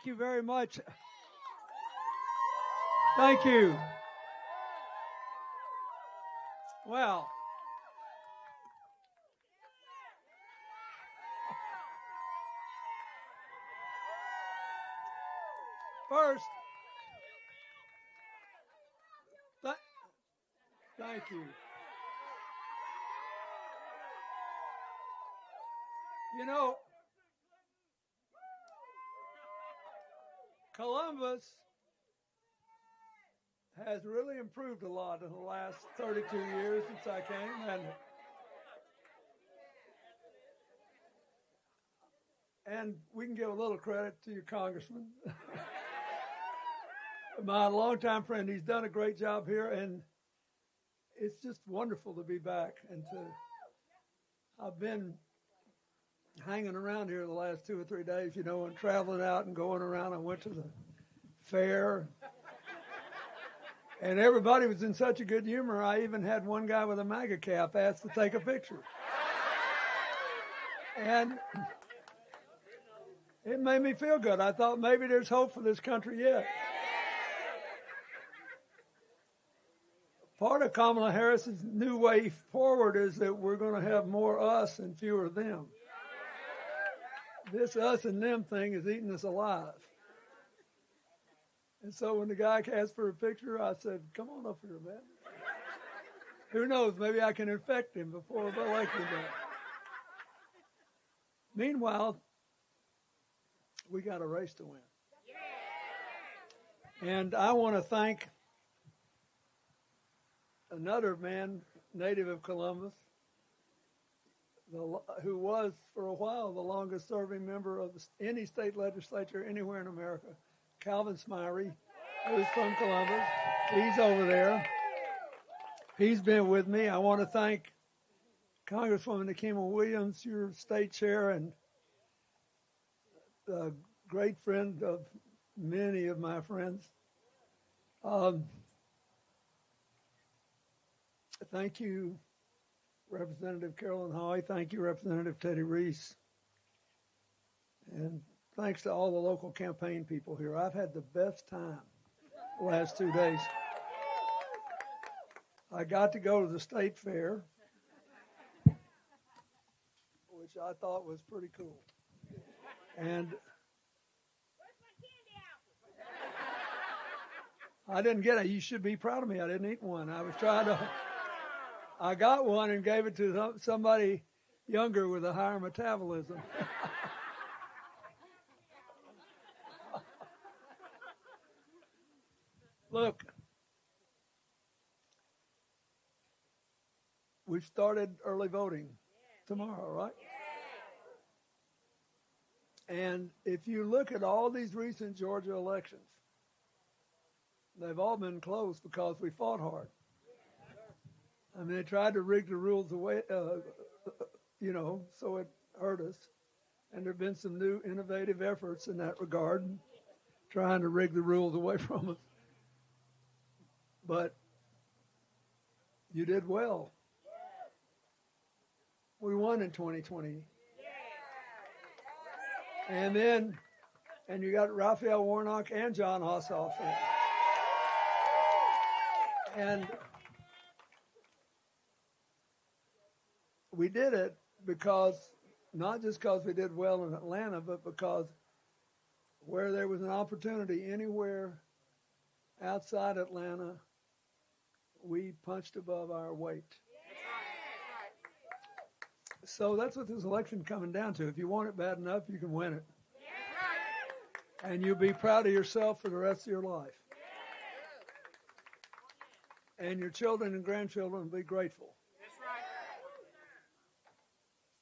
Thank you very much. Thank you. Well, first, thank you. You know, Columbus has really improved a lot in the last 32 years since I came, and we can give a little credit to your congressman. My longtime friend, he's done a great job here, and it's just wonderful to be back. I've been hanging around here the last 2 or 3 days, you know, and traveling out and going around. I went to the fair, and everybody was in such a good humor. I even had one guy with a MAGA cap ask to take a picture. And it made me feel good. I thought maybe there's hope for this country yet. Part of Kamala Harris's new way forward is that we're going to have more us and fewer them. This us and them thing is eating us alive. And so when the guy asked for a picture, I said, come on up here, man. Who knows, maybe I can infect him before the election day. Meanwhile, we got a race to win. And I want to thank another man, native of Columbus, who was for a while the longest serving member of any state legislature anywhere in America, Calvin Smyrie, who's from Columbus. He's over there. He's been with me. I want to thank Congresswoman Nikema Williams, your state chair, and a great friend of many of my friends. Thank you, Representative Carolyn Hoy. Thank you, Representative Teddy Reese. And thanks to all the local campaign people here. I've had the best time the last 2 days. I got to go to the state fair, which I thought was pretty cool. And I didn't get it. You should be proud of me. I didn't eat one. I was trying to... I got one and gave it to somebody younger with a higher metabolism. Look, we've started early voting tomorrow, right? And if you look at all these recent Georgia elections, they've all been close because we fought hard. I mean, they tried to rig the rules away, so it hurt us. And there have been some new innovative efforts in that regard, trying to rig the rules away from us. But you did well. We won in 2020. And you got Raphael Warnock and John Ossoff. And we did it not just because we did well in Atlanta, but because where there was an opportunity anywhere outside Atlanta, we punched above our weight. So that's what this election coming down to. If you want it bad enough, you can win it. And you'll be proud of yourself for the rest of your life. And your children and grandchildren will be grateful.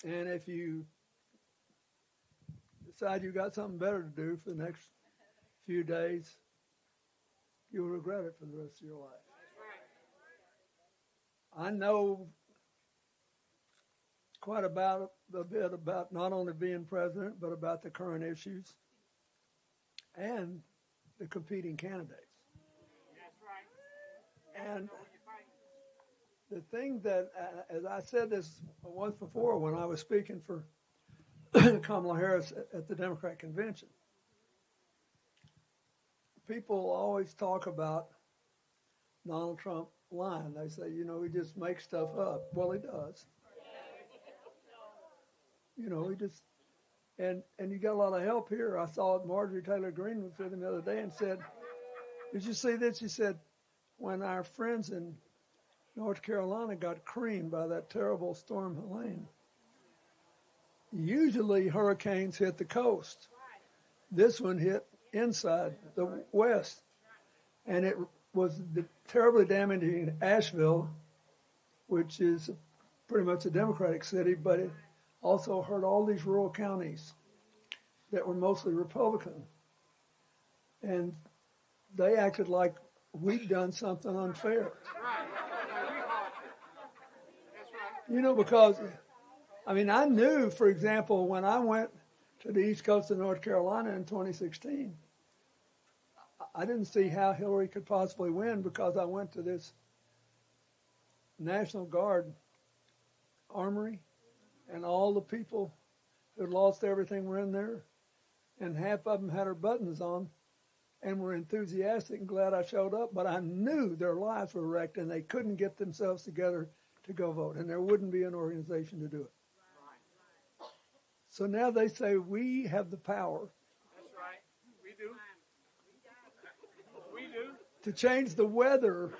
And if you decide you got something better to do for the next few days, you'll regret it for the rest of your life. I know quite a bit about not only being president, but about the current issues and the competing candidates. And the thing that, as I said this once before when I was speaking for Kamala Harris at the Democrat convention, people always talk about Donald Trump lying. They say, he just makes stuff up. Well, he does. He just, and you got a lot of help here. I saw Marjorie Taylor Greene was with him the other day and said, did you see this? She said, when our friends in North Carolina got creamed by that terrible storm Helene, usually hurricanes hit the coast. This one hit inside the west, and it was terribly damaging Asheville, which is pretty much a Democratic city, but it also hurt all these rural counties that were mostly Republican. And they acted like we'd done something unfair. Because, I knew, for example, when I went to the east coast of North Carolina in 2016, I didn't see how Hillary could possibly win because I went to this National Guard armory and all the people who'd lost everything were in there, and half of them had their buttons on and were enthusiastic and glad I showed up, but I knew their lives were wrecked and they couldn't get themselves together to go vote, and there wouldn't be an organization to do it. So now they say we have the power. That's right. We do. We do. To change the weather.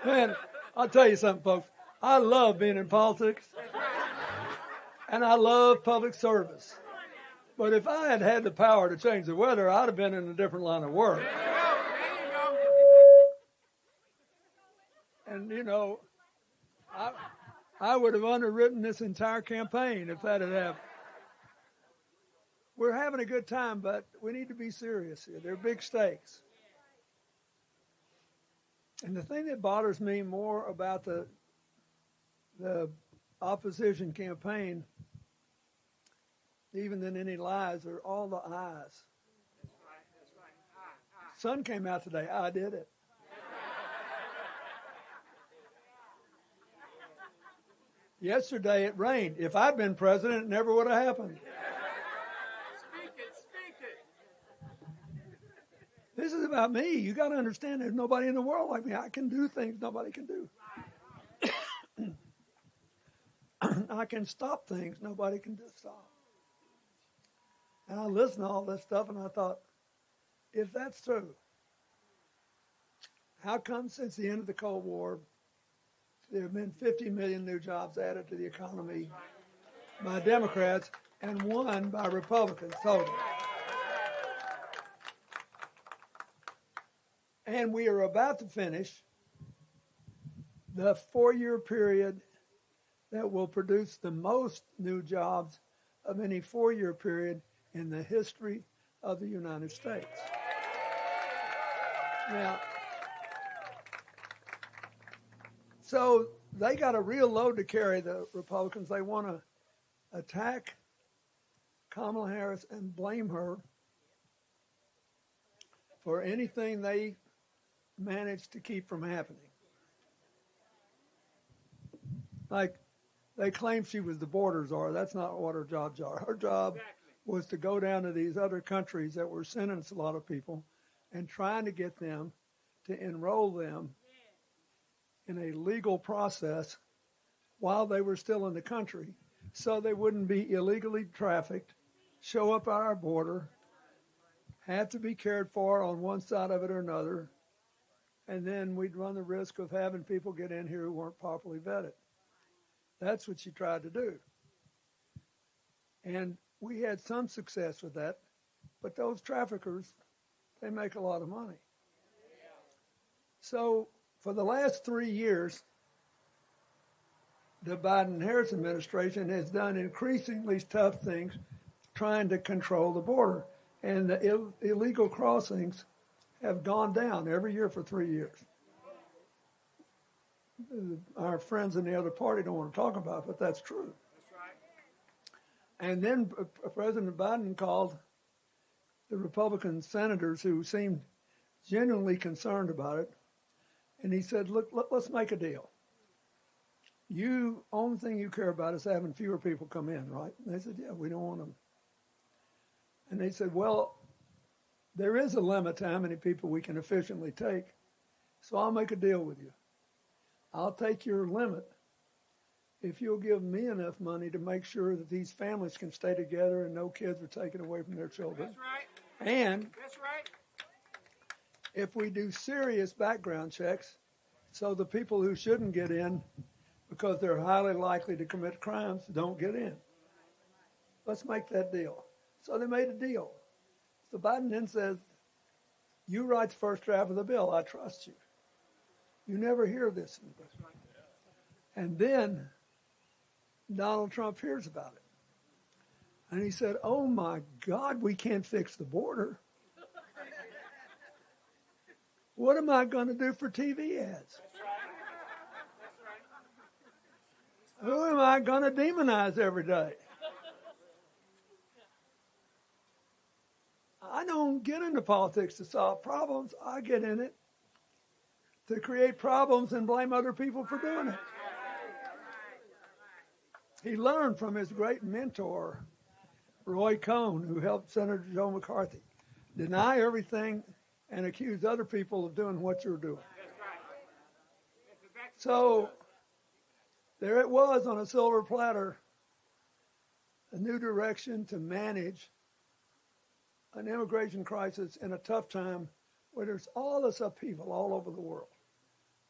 Man, I'll tell you something, folks. I love being in politics. And I love public service. But if I had had the power to change the weather, I'd have been in a different line of work. And, I would have underwritten this entire campaign if that had happened. We're having a good time, but we need to be serious here. They're big stakes. And the thing that bothers me more about the opposition campaign, even than any lies, are all the I's. That's right. Sun came out today. I did it. Yesterday it rained. If I'd been president, it never would have happened. Speak it. This is about me. You got to understand there's nobody in the world like me. I can do things nobody can do. I can stop things nobody can stop. And I listened to all this stuff and I thought, if that's true, how come since the end of the Cold War, there have been 50 million new jobs added to the economy by Democrats and 1 by Republicans total? And we are about to finish the 4-year period that will produce the most new jobs of any 4-year period in the history of the United States. Now, so they got a real load to carry, the Republicans. They want to attack Kamala Harris and blame her for anything they managed to keep from happening. Like, they claim she was the border czar. That's not what her jobs are. Her job was to go down to these other countries that were sending us a lot of people and trying to get them to enroll them in a legal process while they were still in the country so they wouldn't be illegally trafficked, show up at our border, have to be cared for on one side of it or another, and then we'd run the risk of having people get in here who weren't properly vetted. That's what she tried to do. And we had some success with that, but those traffickers, they make a lot of money. So for the last 3 years, the Biden-Harris administration has done increasingly tough things trying to control the border. And the illegal crossings have gone down every year for 3 years. Our friends in the other party don't want to talk about it, but that's true. That's right. And then President Biden called the Republican senators who seemed genuinely concerned about it, and he said, look, let's make a deal. Only thing you care about is having fewer people come in, right? And they said, yeah, we don't want them And they said, well, there is a limit to how many people we can efficiently take, so I'll make a deal with you. I'll take your limit if you'll give me enough money to make sure that these families can stay together and no kids are taken away from their children. That's right. And That's right. if we do serious background checks, so the people who shouldn't get in because they're highly likely to commit crimes don't get in. Let's make that deal. So they made a deal. So Biden then says, you write the first draft of the bill. I trust you. You never hear this. And then Donald Trump hears about it. And he said, oh my God, we can't fix the border. What am I going to do for TV ads? Who am I going to demonize every day? I don't get into politics to solve problems. I get in it to create problems and blame other people for doing it. He learned from his great mentor, Roy Cohn, who helped Senator Joe McCarthy. Deny everything and accuse other people of doing what you're doing. So there it was on a silver platter, a new direction to manage an immigration crisis in a tough time where there's all this upheaval all over the world,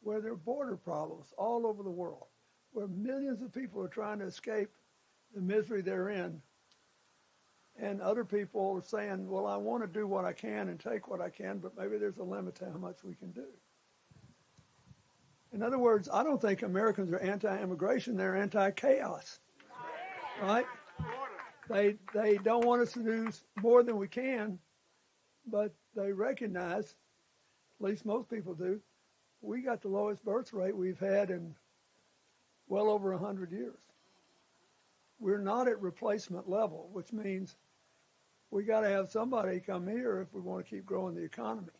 where there are border problems all over the world, where millions of people are trying to escape the misery they're in, and other people are saying, well, I want to do what I can and take what I can, but maybe there's a limit to how much we can do. In other words, I don't think Americans are anti-immigration, they're anti-chaos, right? They don't want us to do more than we can, but they recognize, at least most people do, we got the lowest birth rate we've had in well over 100 years. We're not at replacement level, which means we got to have somebody come here if we want to keep growing the economy.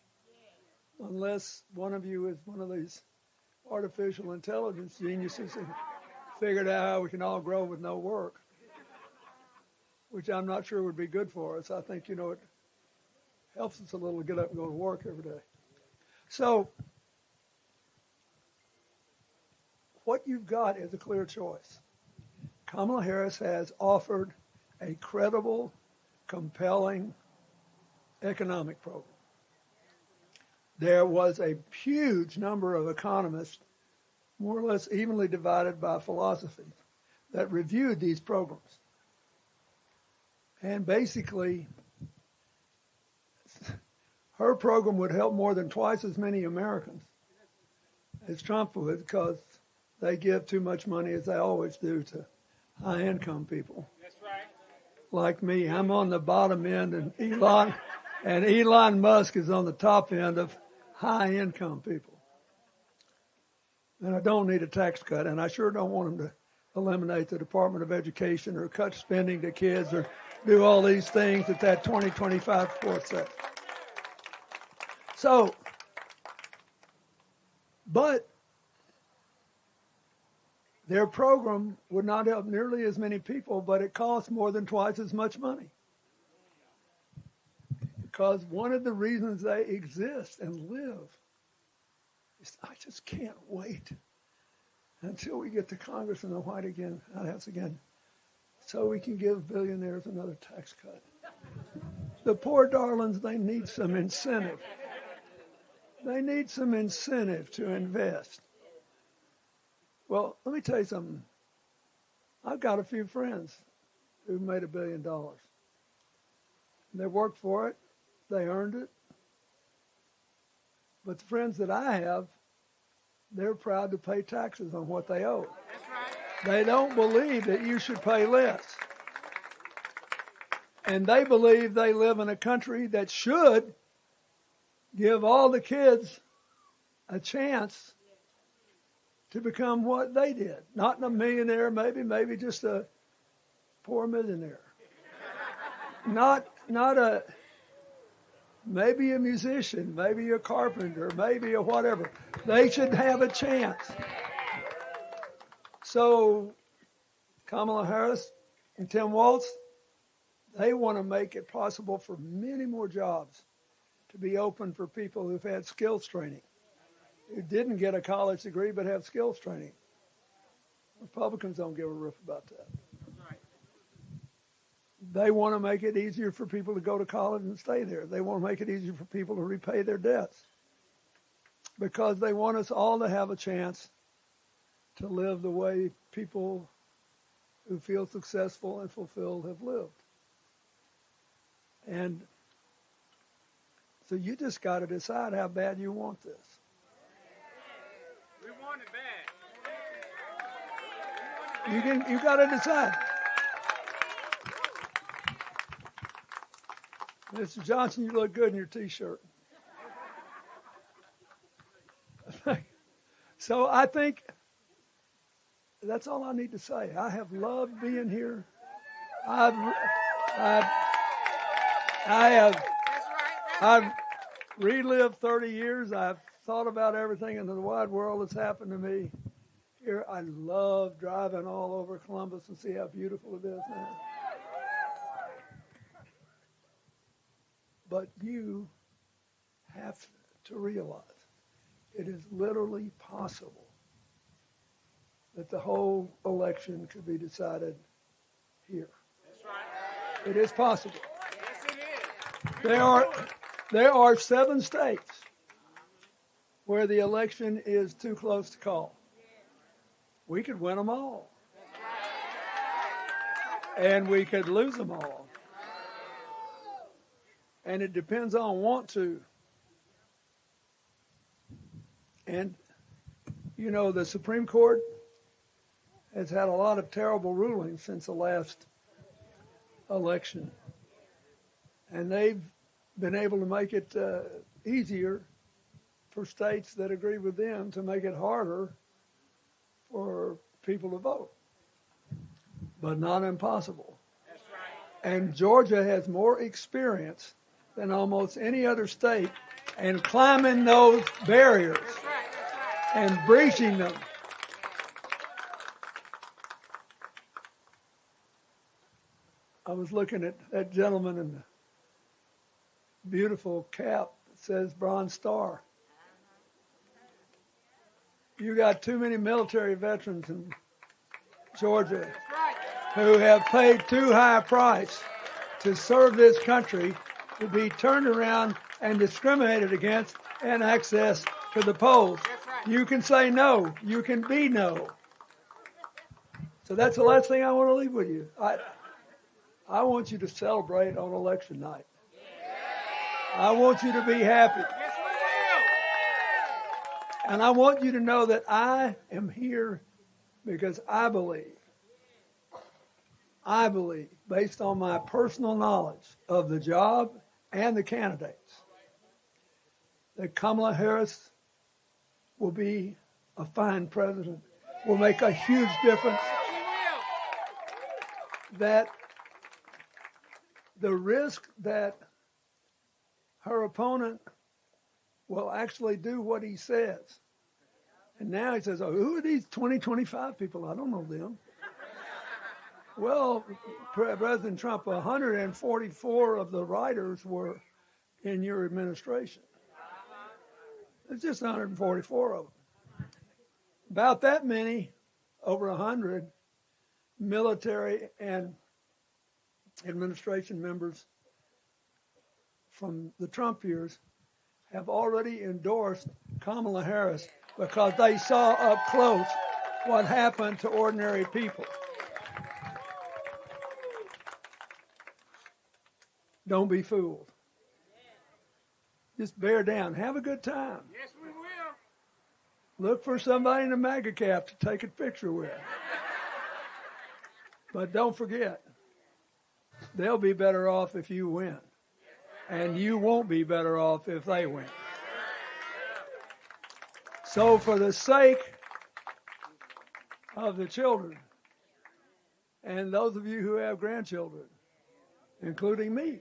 Unless one of you is one of these artificial intelligence geniuses and figured out how we can all grow with no work, which I'm not sure would be good for us. I think, it helps us a little to get up and go to work every day. So what you've got is a clear choice. Kamala Harris has offered a credible, compelling economic program. There was a huge number of economists, more or less evenly divided by philosophy, that reviewed these programs. And basically, her program would help more than twice as many Americans as Trump would, because they give too much money, as they always do, to high-income people. That's right. Like me, I'm on the bottom end, and Elon Musk is on the top end of high-income people. And I don't need a tax cut, and I sure don't want them to eliminate the Department of Education or cut spending to kids or do all these things that 2025 report says. So, but their program would not help nearly as many people, but it costs more than twice as much money. Because one of the reasons they exist and live is, I just can't wait until we get to Congress and the White House again, so we can give billionaires another tax cut. The poor darlings, they need some incentive. They need some incentive to invest. Well, let me tell you something. I've got a few friends who made $1 billion. They worked for it. They earned it. But the friends that I have, they're proud to pay taxes on what they owe. They don't believe that you should pay less. And they believe they live in a country that should give all the kids a chance to become what they did. Not a millionaire, maybe just a poor millionaire. Not maybe a musician, maybe a carpenter, maybe a whatever. They should have a chance. So Kamala Harris and Tim Walz, They want to make it possible for many more jobs to be open for people who've had skills training, who didn't get a college degree but have skills training. Republicans don't give a rip about that. They want to make it easier for people to go to college and stay there. They want to make it easier for people to repay their debts because they want us all to have a chance to live the way people who feel successful and fulfilled have lived. And so you just got to decide how bad you want this. We want it bad. You got to decide. Mr. Johnson, you look good in your T-shirt. So I think that's all I need to say. I have loved being here. I've relived 30 years. I've thought about everything in the wide world that's happened to me. Here, I love driving all over Columbus and see how beautiful it is now. But you have to realize it is literally possible that the whole election could be decided here. That's right. It is possible. Yes, it is. There are 7 states where the election is too close to call. We could win them all. And we could lose them all. And it depends on want to. And, you know, the Supreme Court has had a lot of terrible rulings since the last election. And they've been able to make it easier for states that agree with them to make it harder for people to vote. But not impossible. That's right. And Georgia has more experience than almost any other state in climbing those barriers and breaching them. I was looking at that gentleman in the beautiful cap that says Bronze Star. You got too many military veterans in Georgia who have paid too high a price to serve this country to be turned around and discriminated against and access to the polls. You can say no. You can be no. So that's the last thing I want to leave with you. I want you to celebrate on election night. I want you to be happy. And I want you to know that I am here because I believe, based on my personal knowledge of the job and the candidates, that Kamala Harris will be a fine president, will make a huge difference, that the risk that her opponent will actually do what he says. And now he says, oh, who are these 25 people? I don't know them. Well, President Trump, 144 of the writers were in your administration. It's just 144 of them. About that many, over 100, military and administration members from the Trump years have already endorsed Kamala Harris because they saw up close what happened to ordinary people. Don't be fooled. Just bear down. Have a good time. Yes, we will. Look for somebody in a MAGA cap to take a picture with. But don't forget, they'll be better off if you win. And you won't be better off if they win. So for the sake of the children, and those of you who have grandchildren, including me,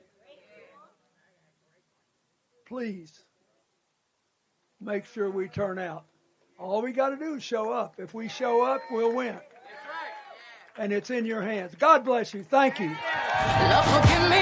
please make sure we turn out. All we got to do is show up. If we show up, we'll win. That's right. and it's in your hands. God bless you. Thank you. Lord, forgive me.